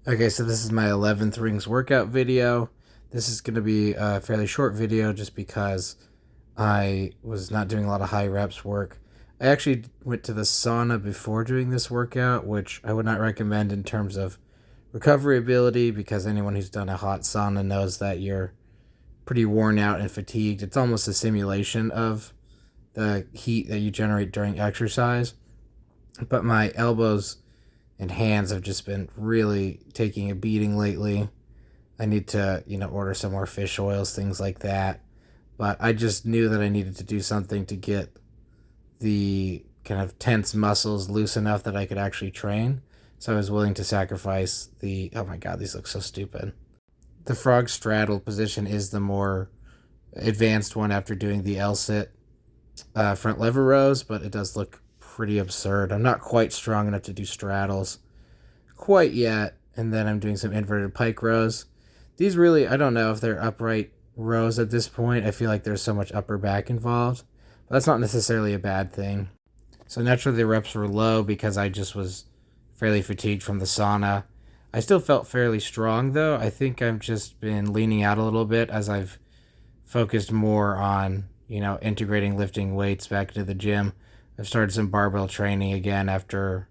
Okay, so this is my 11th rings workout video. This is going to be a fairly short video just because I was not doing a lot of high reps work. I actually went to the sauna before doing this workout, which I would not recommend in terms of recovery ability because anyone who's done a hot sauna knows that you're pretty worn out and fatigued. It's almost a simulation of the heat that you generate during exercise. But my elbows and hands have just been really taking a beating lately. I need to, order some more fish oils, things like that. But I just knew that I needed to do something to get the kind of tense muscles loose enough that I could actually train. So I was willing to sacrifice oh my God, these look so stupid. The frog straddle position is the more advanced one after doing the L-sit front lever rows, but it does look pretty absurd. I'm not quite strong enough to do straddles quite yet, and then I'm doing some inverted pike rows. These really, I don't know if they're upright rows at this point. I feel like there's so much upper back involved, but that's not necessarily a bad thing. So naturally the reps were low because I just was fairly fatigued from the sauna. I still felt fairly strong though. I think I've just been leaning out a little bit as I've focused more on, integrating lifting weights back into the gym. I've started some barbell training again after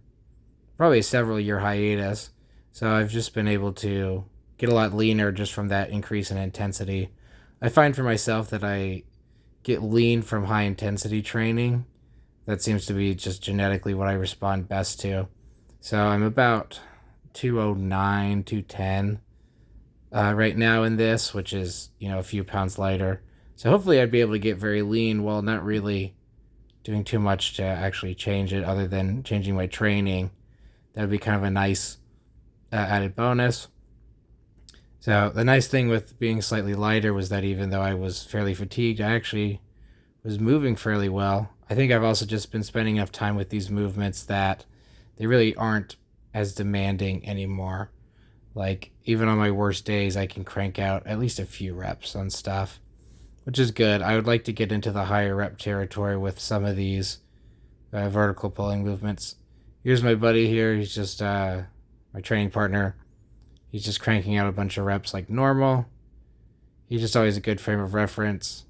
probably a several year hiatus. So I've just been able to get a lot leaner just from that increase in intensity. I find for myself that I get lean from high intensity training. That seems to be just genetically what I respond best to. So I'm about 209, 210 right now in this, which is, a few pounds lighter. So hopefully I'd be able to get very lean while not really doing too much to actually change it other than changing my training. That would be kind of a nice added bonus. So the nice thing with being slightly lighter was that even though I was fairly fatigued, I actually was moving fairly well. I think I've also just been spending enough time with these movements that they really aren't as demanding anymore. Like, even on my worst days, I can crank out at least a few reps on stuff, which is good. I would like to get into the higher rep territory with some of these vertical pulling movements. Here's my buddy here. He's just my training partner. He's just cranking out a bunch of reps like normal. He's just always a good frame of reference.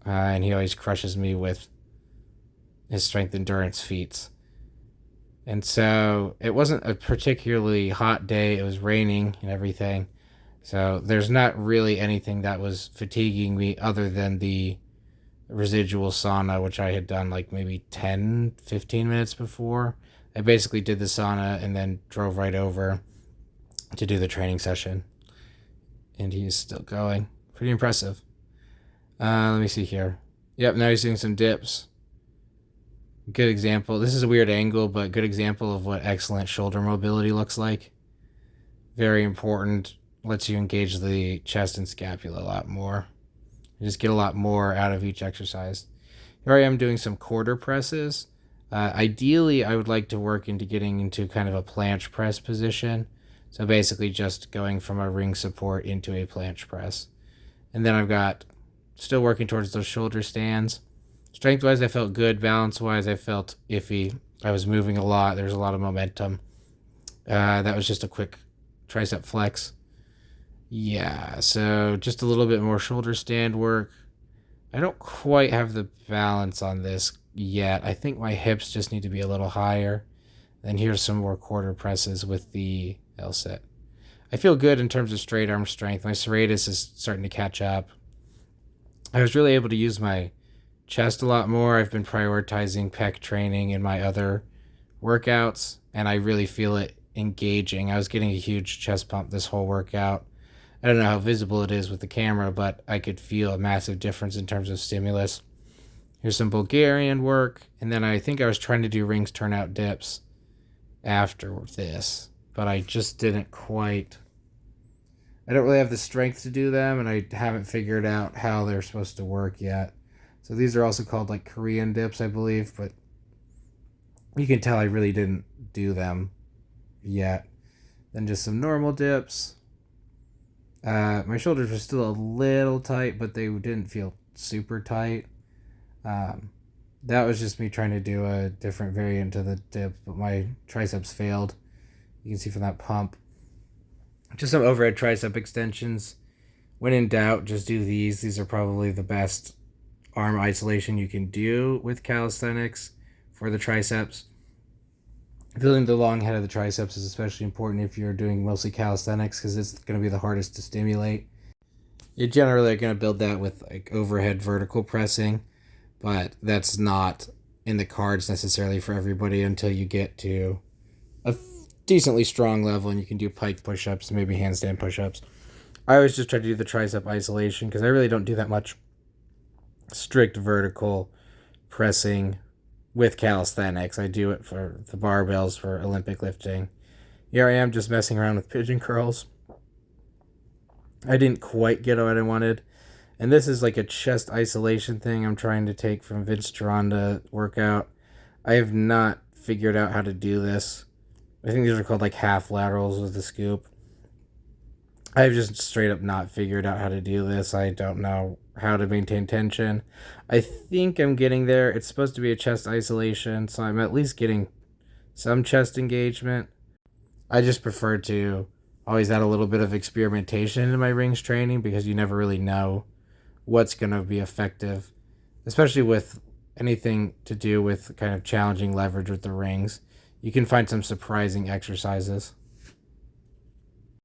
And he always crushes me with his strength endurance feats. And so it wasn't a particularly hot day. It was raining and everything. So there's not really anything that was fatiguing me other than the residual sauna, which I had done like maybe 10, 15 minutes before. I basically did the sauna and then drove right over to do the training session. And he's still going. Pretty impressive. Let me see here. Yep, now he's doing some dips. Good example. This is a weird angle, but good example of what excellent shoulder mobility looks like. Very important. Lets you engage the chest and scapula a lot more. You just get a lot more out of each exercise. Here I am doing some quarter presses. Ideally, I would like to work into getting into kind of a planche press position. So basically just going from a ring support into a planche press. And then I've got still working towards those shoulder stands. Strength-wise, I felt good. Balance-wise, I felt iffy. I was moving a lot. There was a lot of momentum. That was just a quick tricep flex. Yeah, so just a little bit more shoulder stand work. I don't quite have the balance on this yet. I think my hips just need to be a little higher. Then here's some more quarter presses with the L-sit. I feel good in terms of straight arm strength. My serratus is starting to catch up. I was really able to use my chest a lot more. I've been prioritizing pec training in my other workouts, and I really feel it engaging. I was getting a huge chest pump this whole workout. I don't know how visible it is with the camera, but I could feel a massive difference in terms of stimulus. Here's some Bulgarian work, and then I think I was trying to do rings turnout dips after this, but I just didn't quite. I don't really have the strength to do them, and I haven't figured out how they're supposed to work yet. So these are also called like Korean dips, I believe, but you can tell I really didn't do them yet. Then just some normal dips. My shoulders were still a little tight, but they didn't feel super tight. That was just me trying to do a different variant to the dip, but my triceps failed. You can see from that pump. Just some overhead tricep extensions. When in doubt, just do these. These are probably the best arm isolation you can do with calisthenics for the triceps. Building the long head of the triceps is especially important if you're doing mostly calisthenics, because it's going to be the hardest to stimulate. You generally are going to build that with like overhead vertical pressing, but that's not in the cards necessarily for everybody until you get to a decently strong level and you can do pike push-ups and maybe handstand push-ups. I always just try to do the tricep isolation because I really don't do that much strict vertical pressing with calisthenics. I do it for the barbells for Olympic lifting. Here I am just messing around with pigeon curls. I didn't quite get what I wanted. And this is like a chest isolation thing I'm trying to take from Vince Gironda workout. I have not figured out how to do this. I think these are called like half laterals with the scoop. I've just straight up not figured out how to do this. I don't know how to maintain tension. I think I'm getting there. It's supposed to be a chest isolation, so I'm at least getting some chest engagement. I just prefer to always add a little bit of experimentation into my rings training because you never really know what's going to be effective, especially with anything to do with kind of challenging leverage with the rings. You can find some surprising exercises.